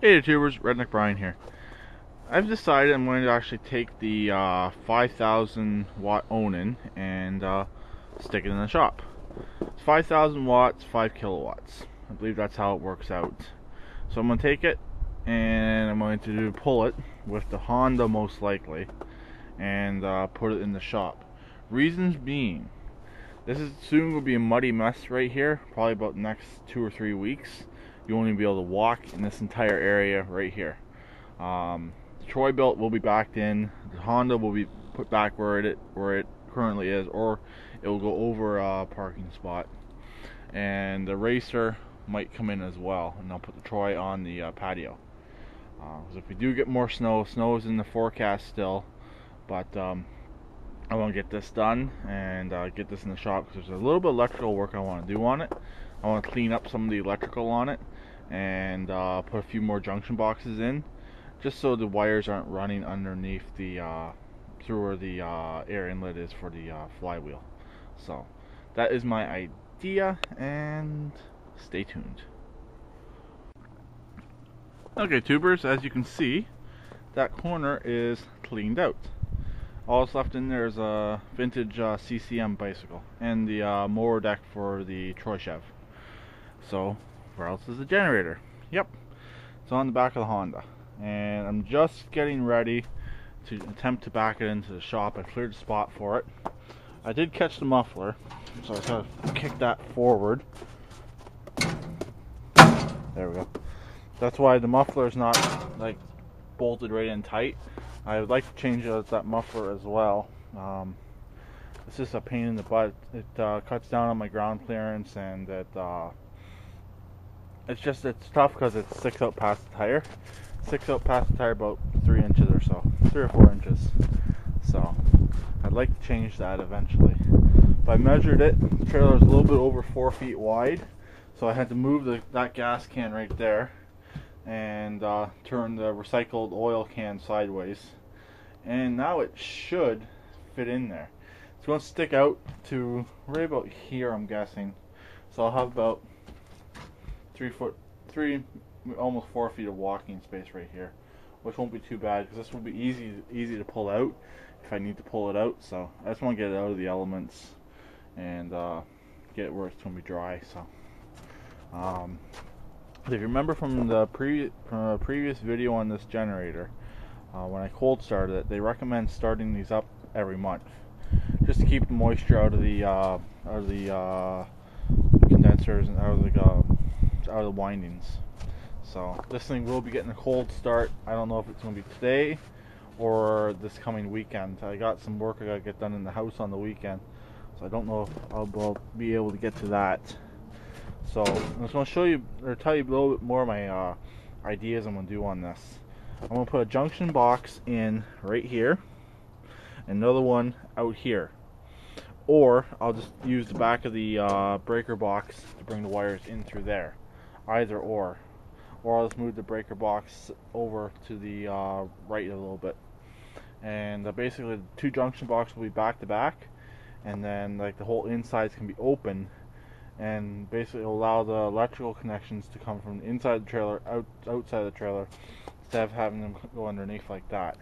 Hey YouTubers, Redneck Brian here. I've decided I'm going to actually take the 5,000 watt Onan and stick it in the shop. It's 5,000 watts, 5 kilowatts. I believe that's how it works out. So I'm going to take it and I'm going to pull it with the Honda most likely and put it in the shop. Reasons being, this is soon will be a muddy mess right here, probably about the next 2 or 3 weeks. You won't even be able to walk in this entire area right here. The Troy belt will be backed in. The Honda will be put back where it currently is, or it will go over a parking spot. And the racer might come in as well, and I'll put the Troy on the patio. So if we do get more snow is in the forecast still, but I want to get this done and get this in the shop because there's a little bit of electrical work I want to do on it. I want to clean up some of the electrical on it and put a few more junction boxes in, just so the wires aren't running underneath the through where the air inlet is for the flywheel. So that is my idea, and stay tuned. Okay, tubers, as you can see, that corner is cleaned out. All that's left in there is a vintage CCM bicycle and the mower deck for the Troy Chev. So, where else is the generator? Yep, it's on the back of the Honda. And I'm just getting ready to attempt to back it into the shop. I cleared the spot for it. I did catch the muffler, so I gotta kick that forward. There we go. That's why the muffler is not like bolted right in tight. I would like to change out that muffler as well. It's just a pain in the butt. It cuts down on my ground clearance, and it's tough because it sticks out past the tire. It sticks out past the tire about 3 inches or so, 3 or 4 inches. So I'd like to change that eventually. But I measured it. The trailer is a little bit over 4 feet wide, so I had to move that gas can right there and turn the recycled oil can sideways, and now it should fit in there. It's going to stick out to right about here, I'm guessing. So I'll have about 3 almost 4 feet of walking space right here, which won't be too bad because this will be easy to pull out if I need to pull it out. So I just want to get it out of the elements and get it where it's going to be dry. So if you remember from the previous video on this generator, when I cold started it, they recommend starting these up every month, just to keep the moisture out of the condensers and out of the windings. So this thing will be getting a cold start. I don't know if it's going to be today or this coming weekend. I got some work I got to get done in the house on the weekend, so I don't know if I'll be able to get to that. So I'm just going to show you or tell you a little bit more of my ideas I'm going to do on this. I'm going to put a junction box in right here, another one out here, or I'll just use the back of the breaker box to bring the wires in through there. Either or I'll just move the breaker box over to the right a little bit, and basically the 2 junction boxes will be back to back, and then like the whole insides can be open, and basically allow the electrical connections to come from inside the trailer outside the trailer instead of having them go underneath like that.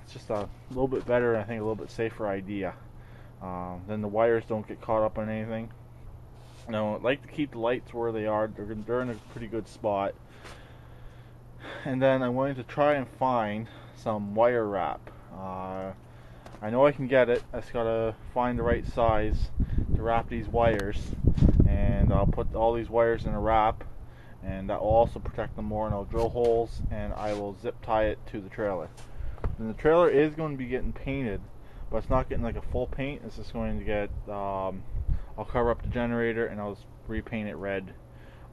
It's just a little bit better, and I think a little bit safer idea. Then the wires don't get caught up on anything. Now, I'd like to keep the lights where they are. They're in a pretty good spot. And then I'm going to try and find some wire wrap. I know I can get it. I just gotta find the right size to wrap these wires, and I'll put all these wires in a wrap, and that will also protect them more, and I'll drill holes and I will zip tie it to the trailer. And the trailer is going to be getting painted, but it's not getting like a full paint. It's just going to get I'll cover up the generator and I'll just repaint it red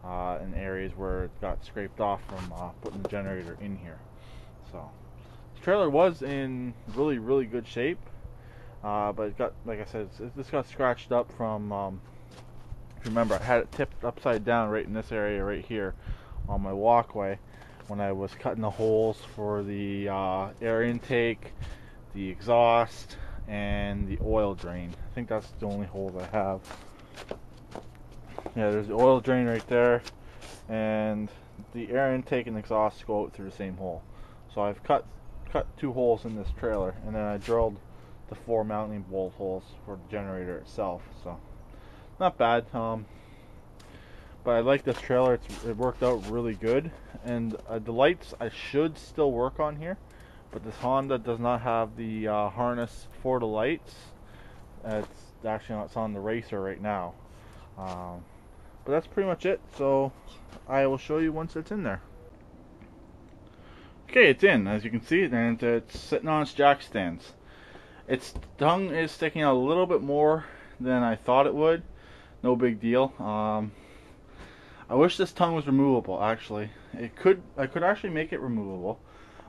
in areas where it got scraped off from putting the generator in here. So the trailer was in really good shape, but it got, like I said, this got scratched up from if you remember, I had it tipped upside down right in this area right here on my walkway when I was cutting the holes for the air intake, the exhaust, and the oil drain. I think that's the only holes I have. Yeah, there's the oil drain right there, and the air intake and exhaust go out through the same hole. So I've cut 2 holes in this trailer, and then I drilled the 4 mounting bolt holes for the generator itself. So not bad. But I like this trailer. It worked out really good, and the lights I should still work on here, but this Honda does not have the harness for the lights. It's on the racer right now. But that's pretty much it, so I will show you once it's in there. Okay, it's in, as you can see, and it's sitting on its jack stands. Its tongue is sticking out a little bit more than I thought it would. No big deal. I wish this tongue was removable, actually. I could actually make it removable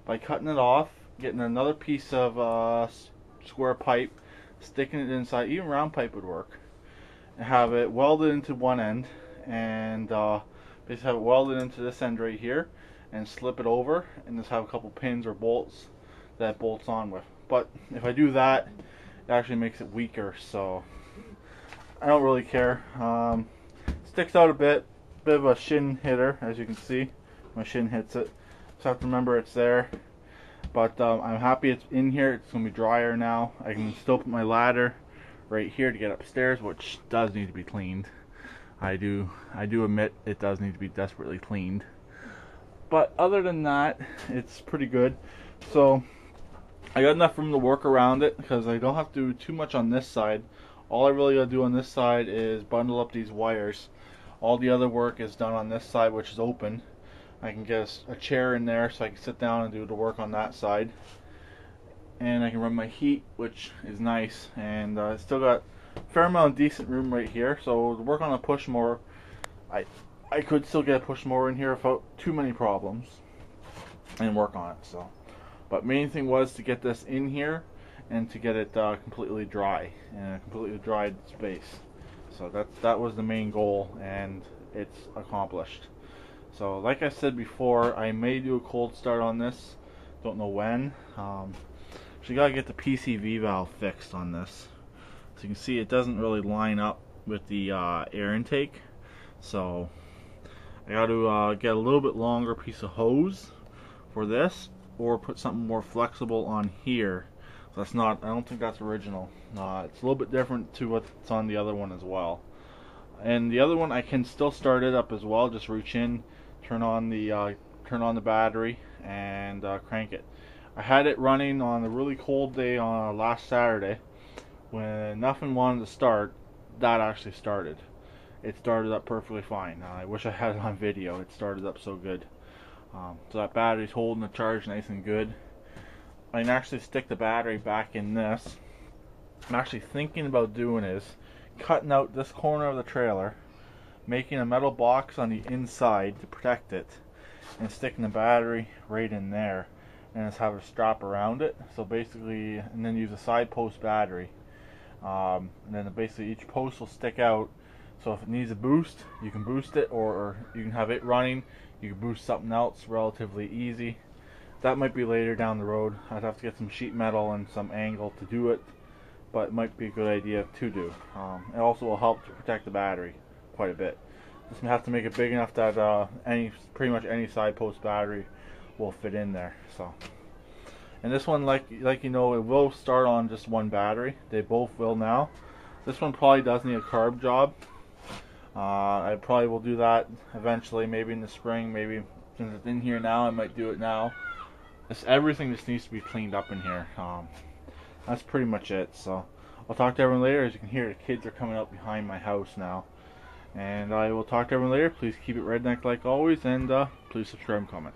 by cutting it off, getting another piece of square pipe, sticking it inside. Even round pipe would work. And have it welded into one end, and basically have it welded into this end right here, and slip it over, and just have a couple pins or bolts that it bolts on with. But if I do that, it actually makes it weaker, so I don't really care. Sticks out a bit of a shin hitter, as you can see. My shin hits it, so I have to remember it's there. But I'm happy it's in here. It's gonna be drier now. I can still put my ladder right here to get upstairs, which does need to be cleaned. I do admit it does need to be desperately cleaned. But other than that, it's pretty good. So I got enough room to work around it because I don't have to do too much on this side. All I really got to do on this side is bundle up these wires. All the other work is done on this side, which is open. I can get a chair in there so I can sit down and do the work on that side. And I can run my heat, which is nice. And I still got a fair amount of decent room right here. So to work on a push mower, I could still get a push mower in here without too many problems and work on it. So, but main thing was to get this in here and to get it completely dry, in a completely dried space. So that was the main goal, and it's accomplished. So like I said before, I may do a cold start on this. Don't know when. So you gotta get the PCV valve fixed on this. So you can see it doesn't really line up with the air intake. So I got to get a little bit longer piece of hose for this, or put something more flexible on here. So that's not, I don't think that's original. It's a little bit different to what's on the other one as well. And the other one, I can still start it up as well. Just reach in, turn on the battery, and crank it. I had it running on a really cold day on last Saturday when nothing wanted to start. That actually started. It started up perfectly fine. I wish I had it on video. It started up so good. So that battery's holding the charge nice and good. I can actually stick the battery back in this. I'm actually thinking about doing is cutting out this corner of the trailer, making a metal box on the inside to protect it, and sticking the battery right in there, and just have a strap around it. So basically, and then use a side post battery, and then basically each post will stick out. So if it needs a boost, you can boost it, or you can have it running. You can boost something else relatively easy. That might be later down the road. I'd have to get some sheet metal and some angle to do it, but it might be a good idea to do. It also will help to protect the battery quite a bit. Just have to make it big enough that pretty much any side post battery will fit in there. So, and this one, like you know, it will start on just one battery. They both will now. This one probably does need a carb job. I probably will do that eventually, maybe in the spring. Maybe since it's in here now, I might do it now. Everything just needs to be cleaned up in here. That's pretty much it. So I'll talk to everyone later. As you can hear, the kids are coming up behind my house now. And I will talk to everyone later. Please keep it redneck like always, and please subscribe and comment.